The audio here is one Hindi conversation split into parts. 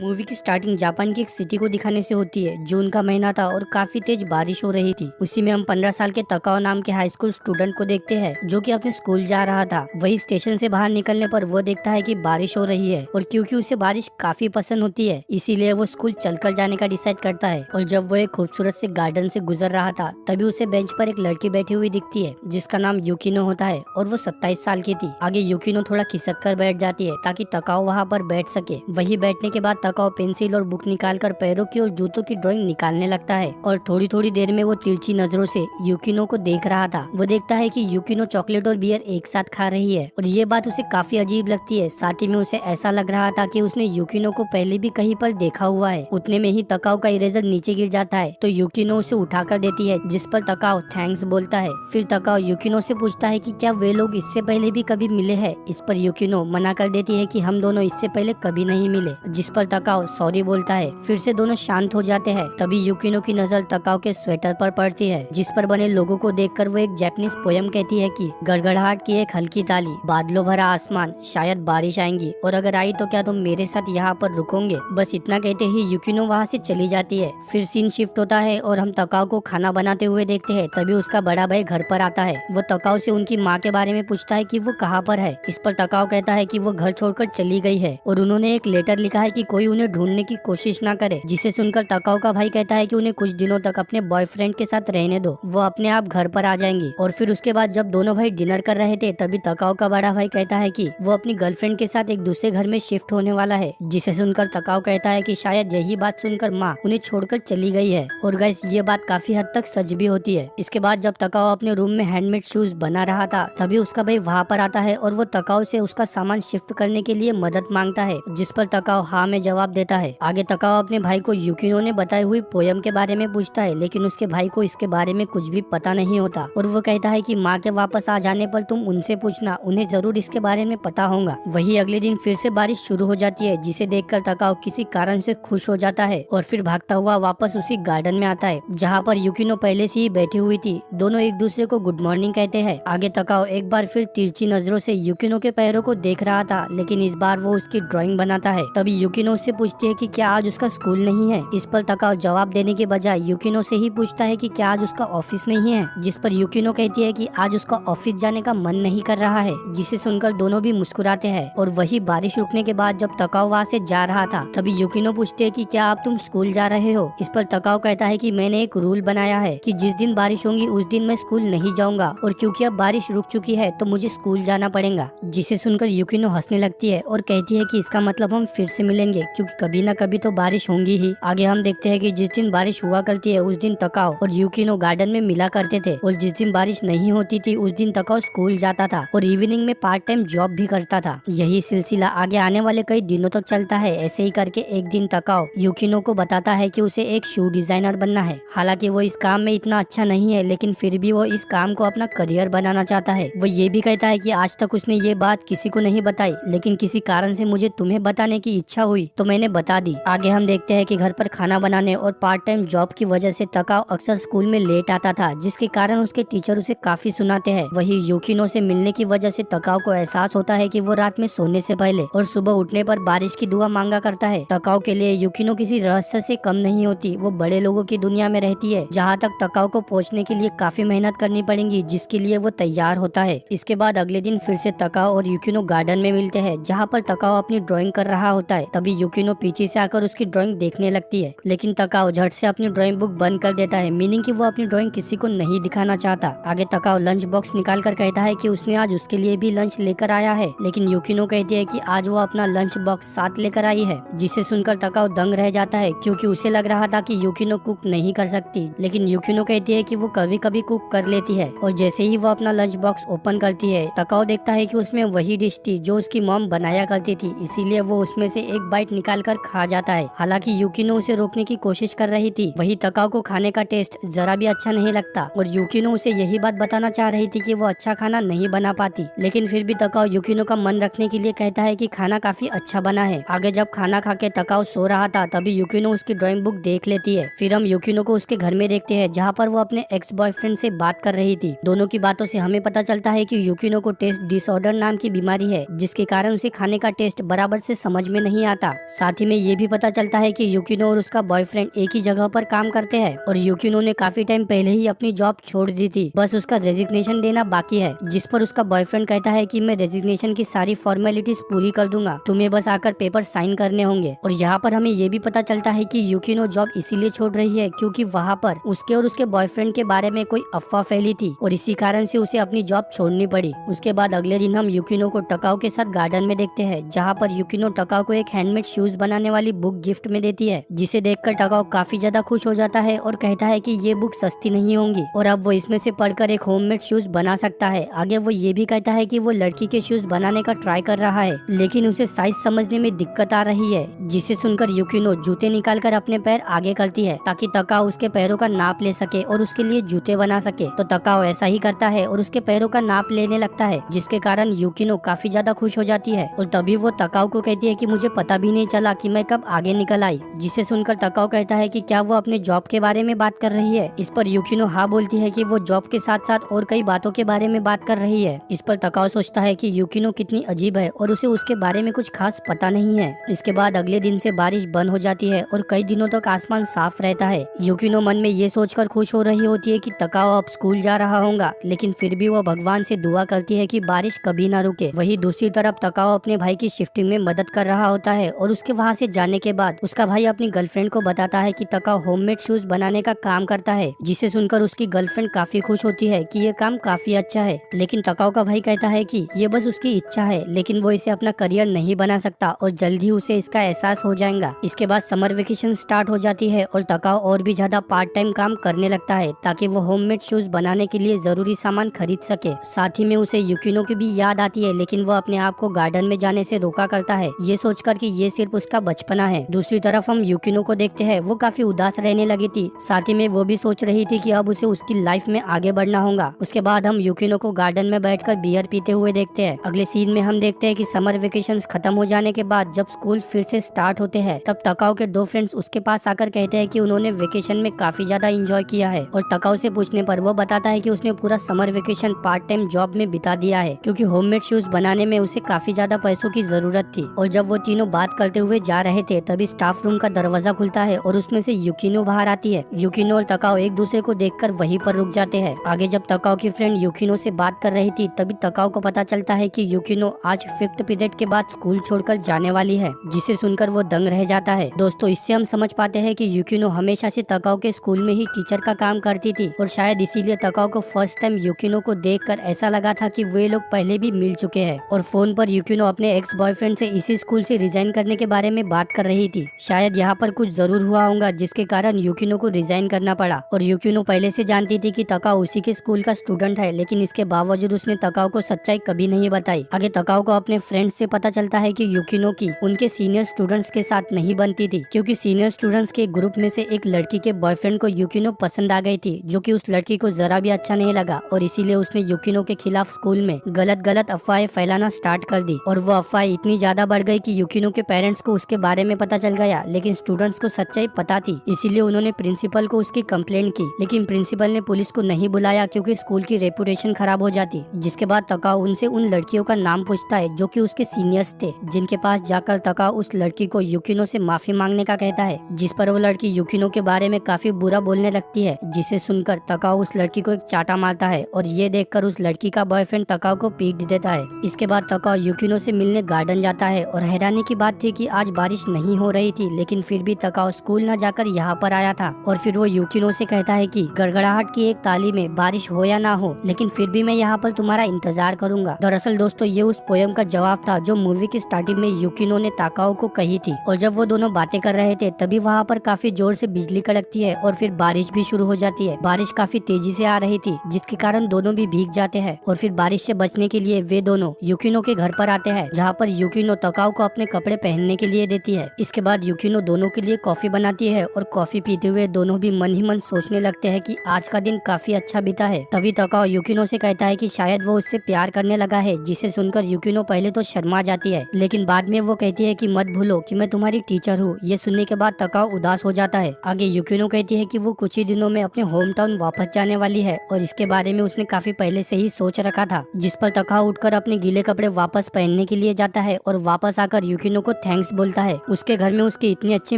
मूवी की स्टार्टिंग जापान की एक सिटी को दिखाने से होती है। जून का महीना था और काफी तेज बारिश हो रही थी। उसी में हम 15 साल के तकाओ नाम के हाई स्कूल स्टूडेंट को देखते हैं जो कि अपने स्कूल जा रहा था। वही स्टेशन से बाहर निकलने पर वो देखता है कि बारिश हो रही है और क्योंकि उसे बारिश काफी पसंद होती है इसीलिए वो स्कूल चलकर जाने का डिसाइड करता है। और जब वो एक खूबसूरत से गार्डन से गुजर रहा था तभी उसे बेंच पर एक लड़की बैठी हुई दिखती है जिसका नाम यूकिनो होता है और वो 27 साल की थी। आगे यूकिनो थोड़ा खिसक कर बैठ जाती है ताकि तकाओ वहाँ पर बैठ सके। वही बैठने के बाद तकाओ पेंसिल और बुक निकालकर पैरों की और जूतों की ड्राइंग निकालने लगता है और थोड़ी थोड़ी देर में वो तिरछी नजरों से यूकिनो को देख रहा था। वो देखता है कि यूकिनो चॉकलेट और बियर एक साथ खा रही है और ये बात उसे काफी अजीब लगती है। साथ ही में उसे ऐसा लग रहा था कि उसने यूकिनो को पहले भी कहीं पर देखा हुआ है। उतने में ही तकाओ का इरेजर नीचे गिर जाता है तो यूकिनो उसे उठाकर देती है जिस पर तकाओ थैंक्स बोलता है। फिर तकाओ यूकिनो से पूछता है कि क्या वे लोग इससे पहले भी कभी मिले हैं। इस पर यूकिनो मना कर देती है कि हम दोनों इससे पहले कभी नहीं मिले, जिस पर तकाओ सॉरी बोलता है। फिर से दोनों शांत हो जाते हैं। तभी यूकिनो की नजर तकाओ के स्वेटर पर पड़ती है जिस पर बने लोगों को देखकर वो एक जापानीज पोयम कहती है कि गड़गड़ाहट की एक हल्की ताली, बादलों भरा आसमान, शायद बारिश आएंगी और अगर आई तो क्या तुम मेरे साथ यहाँ पर रुकोगे। बस इतना कहते ही यूकिनो वहाँ से चली जाती है। फिर सीन शिफ्ट होता है और हम तकाओ को खाना बनाते हुए देखते हैं। तभी उसका बड़ा भाई घर पर आता है। वो तकाओ से उनकी माँ के बारे में पूछता है कि वो कहाँ पर है। इस पर तकाओ कहता है कि वो घर छोड़कर चली गई है और उन्होंने एक लेटर लिखा है कि कोई उन्हें ढूंढने की कोशिश ना करे। जिसे सुनकर तकाओ का भाई कहता है कि उन्हें कुछ दिनों तक अपने बॉयफ्रेंड के साथ रहने दो, वो अपने आप घर पर आ जाएंगी। और फिर उसके बाद जब दोनों भाई डिनर कर रहे थे तभी तकाओ का बड़ा भाई कहता है कि वो अपनी गर्लफ्रेंड के साथ एक दूसरे घर में शिफ्ट होने वाला है। जिसे सुनकर तकाओ कहता है कि शायद यही बात सुनकर माँ उन्हें छोड़कर चली गई है। और गाइस ये बात काफी हद तक सच भी होती है। इसके बाद जब तकाओ अपने रूम में हैंडमेड शूज बना रहा था तभी उसका भाई वहाँ पर आता है और वो तकाओ से उसका सामान शिफ्ट करने के लिए मदद मांगता है, जिस पर तकाओ हाँ में जवाब देता है। आगे तकाओ अपने भाई को यूकिनो ने बताई हुई पोयम के बारे में पूछता है लेकिन उसके भाई को इसके बारे में कुछ भी पता नहीं होता और वो कहता है कि माँ के वापस आ जाने पर तुम उनसे पूछना, उन्हें जरूर इसके बारे में पता होगा। वही अगले दिन फिर से बारिश शुरू हो जाती है जिसे देखकर तकाओ किसी कारण से खुश हो जाता है और फिर भागता हुआ वापस उसी गार्डन में आता है जहाँ पर यूकिनो पहले से ही बैठी हुई थी। दोनों एक दूसरे को गुड मॉर्निंग कहते हैं। आगे तकाओ एक बार फिर तिरछी नजरों से यूकिनो के पैरों को देख रहा था लेकिन इस बार वो उसकी ड्राइंग बनाता है। तभी यूकिनो उससे पूछती है कि क्या आज उसका स्कूल नहीं है। इस पर तकाओ जवाब देने के बजाय यूकिनो से ही पूछता है कि क्या आज उसका ऑफिस नहीं है, जिस पर यूकिनो कहती है कि आज उसका ऑफिस जाने का मन नहीं कर रहा है। जिसे सुनकर दोनों भी मुस्कुराते हैं। और वही बारिश रुकने के बाद जब तकाओ वहाँ से जा रहा था तभी यूकिनो पूछती है कि क्या अब तुम स्कूल जा रहे हो। इस पर तकाओ कहता है कि मैंने एक रूल बनाया है कि जिस दिन बारिश होगी उस दिन मैं स्कूल नहीं जाऊंगा और क्योंकि अब बारिश रुक चुकी है तो मुझे स्कूल जाना पड़ेगा। जिसे सुनकर यूकिनो हंसने लगती है और कहती है कि इसका मतलब हम फिर से मिलेंगे क्योंकि कभी ना कभी तो बारिश होंगी ही। आगे हम देखते हैं कि जिस दिन बारिश हुआ करती है उस दिन तकाओ और यूकिनो गार्डन में मिला करते थे और जिस दिन बारिश नहीं होती थी उस दिन तकाओ स्कूल जाता था और इवनिंग में पार्ट टाइम जॉब भी करता था। यही सिलसिला आगे आने वाले कई दिनों तक चलता है। ऐसे ही करके एक दिन तकाओ यूकिनो को बताता है कि उसे एक शू डिजाइनर बनना है। हालांकि वो इस काम में इतना अच्छा नहीं है लेकिन फिर भी वो इस काम को अपना करियर बनाना चाहता है। वो ये भी कहता है कि आज तक उसने ये बात किसी को नहीं बताई लेकिन किसी कारण से मुझे तुम्हें बताने की इच्छा हुई तो मैंने बता दी। आगे हम देखते हैं कि घर पर खाना बनाने और पार्ट टाइम जॉब की वजह से तकाओ अक्सर स्कूल में लेट आता था जिसके कारण उसके टीचर उसे काफी सुनाते हैं। वही यूकिनो से मिलने की वजह से तकाओ को एहसास होता है कि वो रात में सोने से पहले और सुबह उठने पर बारिश की दुआ मांगा करता है। तकाओ के लिए यूकिनो किसी रहस्य से कम नहीं होती। वो बड़े लोगों की दुनिया में रहती है जहाँ तक तकाओ को पहुँचने के लिए काफी मेहनत करनी पड़ेगी जिसके लिए वो तैयार होता है। इसके बाद अगले दिन फिर से तकाओ और यूकिनो गार्डन में मिलते हैं जहाँ पर तकाओ अपनी ड्राइंग कर रहा होता है। तभी यूकिनो पीछे से आकर उसकी ड्राइंग देखने लगती है लेकिन तकाओ झट से अपनी ड्राइंग बुक बंद कर देता है, मीनिंग कि वो अपनी ड्राइंग किसी को नहीं दिखाना चाहता। आगे तकाओ लंच बॉक्स निकाल कर कहता है कि उसने आज उसके लिए भी लंच लेकर आया है लेकिन यूकिनो कहती है कि आज वो अपना लंच बॉक्स साथ लेकर आई है। जिसे सुनकर तकाओ दंग रह जाता है क्योंकि उसे लग रहा था कि यूकिनो कुक नहीं कर सकती लेकिन यूकिनो कहती है कि वो कभी कभी कुक कर लेती है। और जैसे ही वो अपना लंच बॉक्स ओपन करती है तकाओ देखता है कि उसमें वही डिश थी जो उसकी मॉम बनाया करती थी, इसीलिए वो उसमें से एक बाइट निकाल कर खा जाता है। हालांकि यूकिनो उसे रोकने की कोशिश कर रही थी। वही तकाओ को खाने का टेस्ट जरा भी अच्छा नहीं लगता और यूकिनो उसे यही बात बताना चाह रही थी कि वो अच्छा खाना नहीं बना पाती लेकिन फिर भी तकाओ यूकिनो का मन रखने के लिए कहता है कि खाना काफी अच्छा बना है। आगे जब खाना खा के तकाओ सो रहा था तभी यूकिनो उसकी ड्राइंग बुक देख लेती है। फिर हम यूकिनो को उसके घर में देखते हैं जहाँ पर वो अपने एक्स बॉयफ्रेंड से बात कर रही थी। दोनों की बातों से हमें पता चलता है कि यूकिनो को टेस्ट डिसऑर्डर नाम की बीमारी है जिसके कारण उसे खाने का टेस्ट बराबर से समझ में नहीं आता। साथ ही में ये भी पता चलता है कि यूकिनो और उसका बॉयफ्रेंड एक ही जगह पर काम करते हैं और यूकिनो ने काफी टाइम पहले ही अपनी जॉब छोड़ दी थी, बस उसका रेजिग्नेशन देना बाकी है। जिस पर उसका बॉयफ्रेंड कहता है कि मैं रेजिग्नेशन की सारी फॉर्मेलिटीज पूरी कर दूंगा, तुम्हें बस आकर पेपर साइन करने होंगे। और यहाँ पर हमें ये भी पता चलता है कि यूकिनो जॉब इसीलिए छोड़ रही है क्योंकि वहाँ पर उसके और उसके बॉयफ्रेंड के बारे में कोई अफवाह फैली थी और इसी कारण से उसे अपनी जॉब छोड़नी पड़ी। उसके बाद अगले दिन हम यूकिनो को टकाओ के साथ गार्डन में देखते हैं, जहाँ पर यूकिनो टकाओ को एक हैंडमेड शूज बनाने वाली बुक गिफ्ट में देती है, जिसे देखकर टकाओ काफी ज्यादा खुश हो जाता है और कहता है कि ये बुक सस्ती नहीं होंगी और अब वो इसमें से पढ़कर एक होममेड शूज बना सकता है। आगे वो ये भी कहता है कि वो लड़की के शूज बनाने का ट्राई कर रहा है, लेकिन उसे साइज समझने में दिक्कत आ रही है, जिसे सुनकर यूकिनो जूते निकालकर अपने पैर आगे करती है ताकि तकाओ उसके पैरों का नाप ले सके और उसके लिए जूते बना सके। तो तकाओ ऐसा ही करता है और उसके पैरों का नाप लेने लगता है, जिसके कारण यूकिनो काफी ज्यादा खुश हो जाती है और तभी वो तकाओ को कहती है कि मुझे पता भी नहीं चला कि मैं कब आगे निकल आई। जिसे सुनकर तकाओ कहता है कि क्या वो अपने जॉब के बारे में बात कर रही है। इस पर यूकिनो हाँ बोलती है कि वो जॉब के साथ साथ और कई बातों के बारे में बात कर रही है। इस पर तकाओ सोचता है कि यूकिनो कितनी अजीब है और उसे उसके बारे में कुछ खास पता नहीं है। इसके बाद अगले दिन से बारिश बंद हो जाती है और कई दिनों तक आसमान साफ रहता है। यूकिनो मन में ये सोचकर खुश हो रही होती है कि तकाओ अब स्कूल जा रहा होगा, लेकिन फिर भी वो भगवान से दुआ करती है कि बारिश कभी ना रुके। वही दूसरी तरफ तकाओ अपने भाई की शिफ्टिंग में मदद कर रहा होता है और उसके वहाँ से जाने के बाद उसका भाई अपनी गर्लफ्रेंड को बताता है कि तकाओ होममेड शूज बनाने का काम करता है, जिसे सुनकर उसकी गर्लफ्रेंड काफी खुश होती है कि ये काम काफी अच्छा है। लेकिन तकाओ का भाई कहता है कि ये बस उसकी इच्छा है, लेकिन वो इसे अपना करियर नहीं बना सकता और जल्द ही उसे इसका एहसास हो जाएगा। इसके बाद समर वेकेशन स्टार्ट हो जाती है और तकाओ और भी ज्यादा पार्ट टाइम काम करने लगता है ताकि वो होममेड शूज बनाने के लिए जरूरी सामान खरीद सके। साथ ही में उसे यूकिनो की भी याद आती है, लेकिन वो अपने आप को गार्डन में जाने से रोका करता है, ये सोचकर कि ये सिर्फ उसका बचपना है। दूसरी तरफ हम यूकिनो को देखते हैं, वो काफी उदास रहने लगी थी। साथ ही में वो भी सोच रही थी कि अब उसे उसकी लाइफ में आगे बढ़ना होगा। उसके बाद हम यूकिनो को गार्डन में बैठकर बियर पीते हुए देखते हैं। अगले सीन में हम देखते हैं कि समर वेकेशन खत्म हो जाने के बाद जब स्कूल फिर से स्टार्ट होते हैं, तब तकाओ के दो फ्रेंड्स उसके पास आकर कहते हैं कि उन्होंने वेकेशन में काफी ज्यादा एंजॉय किया है और तकाओ से पूछने पर वो बताता है कि उसने पूरा summer vacation part time job में बिता दिया है क्योंकि होममेड शूज बनाने में उसे काफी ज्यादा पैसों की जरूरत थी। और जब वो तीनों बात करते हुए जा रहे थे तभी स्टाफ रूम का दरवाजा खुलता है और उसमें से यूकिनो बाहर आती है। यूकिनो और तकाओ एक दूसरे को देखकर वहीं पर रुक जाते हैं। आगे जब तकाओ की फ्रेंड यूकिनो से बात कर रही थी तभी तकाओ को पता चलता है कि यूकिनो आज 5th पीरियड के बाद स्कूल छोड़कर जाने वाली है, जिसे सुनकर वो दंग रह जाता है। दोस्तों, इससे हम समझ पाते हैं कि यूकिनो हमेशा से तकाओ के स्कूल में ही टीचर का काम करती थी और शायद इसीलिए तकाओ को फर्स्ट टाइम यूकिनो को देखकर ऐसा लगा था कि वे लोग पहले भी मिल चुके हैं। और फोन पर यूकिनो अपने एक्स बॉयफ्रेंड से इसी स्कूल से रिजाइन करने के बारे में बात कर रही थी। शायद यहाँ पर कुछ जरूर हुआ होगा जिसके कारण यूकिनो को रिजाइन करना पड़ा। और यूकिनो पहले से जानती थी कि तकाओ उसी के स्कूल का स्टूडेंट है, लेकिन इसके बावजूद उसने तकाओ को सच्चाई कभी नहीं बताई। आगे तकाओ को अपने फ्रेंड्स से पता चलता है कि यूकिनो की उनके सीनियर स्टूडेंट्स के साथ नहीं बनती थी क्योंकि सीनियर स्टूडेंट्स के ग्रुप में से एक लड़की के बॉयफ्रेंड को यूकिनो पसंद आ गई थी, जो कि उस लड़की को जरा भी अच्छा नहीं लगा और इसीलिए उसने यूकिनो के खिलाफ स्कूल में गलत गलत अफवाहें फैलाना स्टार्ट कर दी। और वो अफवाह इतनी ज्यादा बढ़ गई कि यूकिनो के पेरेंट्स को उसके बारे में पता चल गया, लेकिन स्टूडेंट्स को सच्चाई पता थी। इसीलिए उन्होंने प्रिंसिपल को उसकी कंप्लेंट की, लेकिन प्रिंसिपल ने पुलिस को नहीं बुलाया क्योंकि स्कूल की रेपुटेशन खराब हो जाती। जिसके बाद तकाओ उनसे उन लड़कियों का नाम पूछता है जो कि उसके सीनियर्स थे, जिनके पास जाकर तकाओ उस लड़की को यूकिनो से माफी मांगने का कहता है, जिस पर वो लड़की यूकिनो के बारे में काफी बुरा बोलने लगती है, जिसे सुनकर तकाओ उस लड़की को एक चाटा मारता है और ये देखकर उस लड़की का बॉयफ्रेंड तकाओ को पीट देता है। इसके बाद तकाओ यूकिनो से मिलने गार्डन जाता है और हैरानी की बात थी कि आज बारिश नहीं हो रही थी, लेकिन फिर भी तकाओ स्कूल न जाकर यहाँ पर आया था। और फिर वो यूकिनो से कहता है कि गड़गड़ाहट की एक ताली में बारिश हो या ना हो, लेकिन फिर भी मैं यहाँ पर तुम्हारा इंतजार करूंगा। दरअसल दोस्तों, ये उस पोयम का जवाब था जो मूवी की स्टार्टिंग में यूकिनो ने तकाओ को कही थी। और जब वो दोनों बातें कर रहे थे तभी वहाँ पर काफी जोर से बिजली कड़कती है और फिर बारिश भी शुरू हो जाती है। बारिश काफी तेजी से आ रही थी, जिसके कारण दोनों भी भीग जाते हैं और फिर बारिश से बचने के लिए वे दोनों यूकिनो के घर पर आते हैं, जहाँ पर यूकिनो तकाओ को अपने कपड़े पहनने के लिए देती है। इसके बाद यूकिनो दोनों के लिए कॉफी बनाती है और कॉफी पीते हुए दोनों भी मन ही मन सोचने लगते हैं कि आज का दिन काफी अच्छा बीता है। तभी तकाओ यूकिनो से कहता है कि शायद वो उससे प्यार करने लगा है, जिसे सुनकर यूकिनो पहले तो शर्मा जाती है, लेकिन बाद में वो कहती है कि मत भूलो कि मैं तुम्हारी टीचर हूँ। ये सुनने के बाद तकाओ उदास हो जाता है। आगे यूकिनो कहती है कि वो कुछ ही दिनों में अपने होम टाउन वापस जाने वाली है और इसके बारे में उसने काफी पहले से ही सोच रखा था। जिस पर तकाओ उठकर अपने गीले कपड़े वापस पहनने के लिए जाता है और वापस आकर यूकिनो को थैंक थैंक्स बोलता है उसके घर में उसकी इतनी अच्छी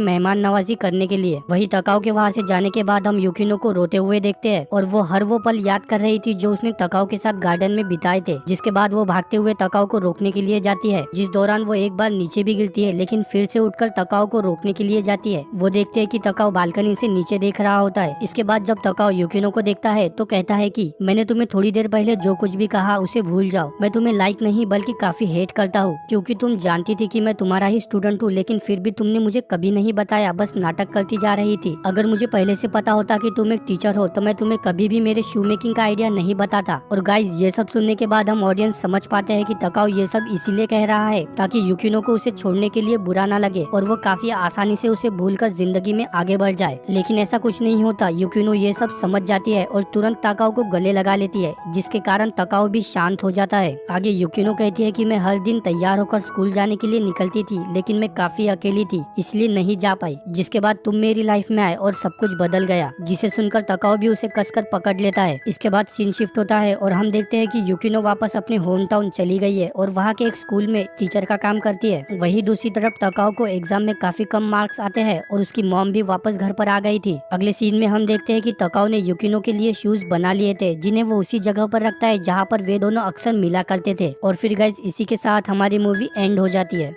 मेहमान नवाजी करने के लिए। वही तकाओ के वहाँ से जाने के बाद हम युकिनो को रोते हुए देखते हैं और वो हर वो पल याद कर रही थी जो उसने तकाओ के साथ गार्डन में बिताए थे। जिसके बाद वो भागते हुए तकाओ को रोकने के लिए जाती है, जिस दौरान वो एक बार नीचे भी गिरती है लेकिन फिर से उठकर तकाओ को रोकने के लिए जाती है। वो देखते है कि तकाओ बालकनी से नीचे देख रहा होता है। इसके बाद जब तकाओ युकिनो को देखता है तो कहता है कि मैंने तुम्हें थोड़ी देर पहले जो कुछ भी कहा उसे भूल जाओ। मैं तुम्हें लाइक नहीं बल्कि काफी हेट करता हूँ, क्योंकि तुम जानती थी कि मैं तुम्हारा ही स्टूडेंट हूँ, लेकिन फिर भी तुमने मुझे कभी नहीं बताया, बस नाटक करती जा रही थी। अगर मुझे पहले से पता होता कि तुम एक टीचर हो तो मैं तुम्हें कभी भी मेरे शू मेकिंग का आइडिया नहीं बताता। और गाइस, ये सब सुनने के बाद हम ऑडियंस समझ पाते हैं कि तकाओ ये सब इसीलिए कह रहा है ताकि युकिनो को उसे छोड़ने के लिए बुरा ना लगे और वो काफी आसानी से उसे भूलकर जिंदगी में आगे बढ़ जाए। लेकिन ऐसा कुछ नहीं होता। युकिनो ये सब समझ जाती है और तुरंत तकाओ को गले लगा लेती है, जिसके कारण तकाओ भी शांत हो जाता है। आगे युकिनो कहती है कि मैं हर दिन तैयार होकर स्कूल जाने के लिए निकलती थी, लेकिन मैं काफी अकेली थी इसलिए नहीं जा पाई। जिसके बाद तुम मेरी लाइफ में आए और सब कुछ बदल गया। जिसे सुनकर तकाओ भी उसे कसकर पकड़ लेता है। इसके बाद सीन शिफ्ट होता है और हम देखते हैं कि युकिनो वापस अपने होम टाउन चली गई है और वहाँ के एक स्कूल में टीचर का काम करती है। वही दूसरी तरफ तकाओ को एग्जाम में काफी कम मार्क्स आते हैं और उसकी मॉम भी वापस घर पर आ गई थी। अगले सीन में हम देखते हैं कि तकाओ ने युकिनो के लिए शूज बना लिए थे, जिन्हें वो उसी जगह पर रखता है जहाँ पर वे दोनों अक्सर मिला करते थे। और फिर गाइस, इसी के साथ हमारी मूवी एंड हो जाती है।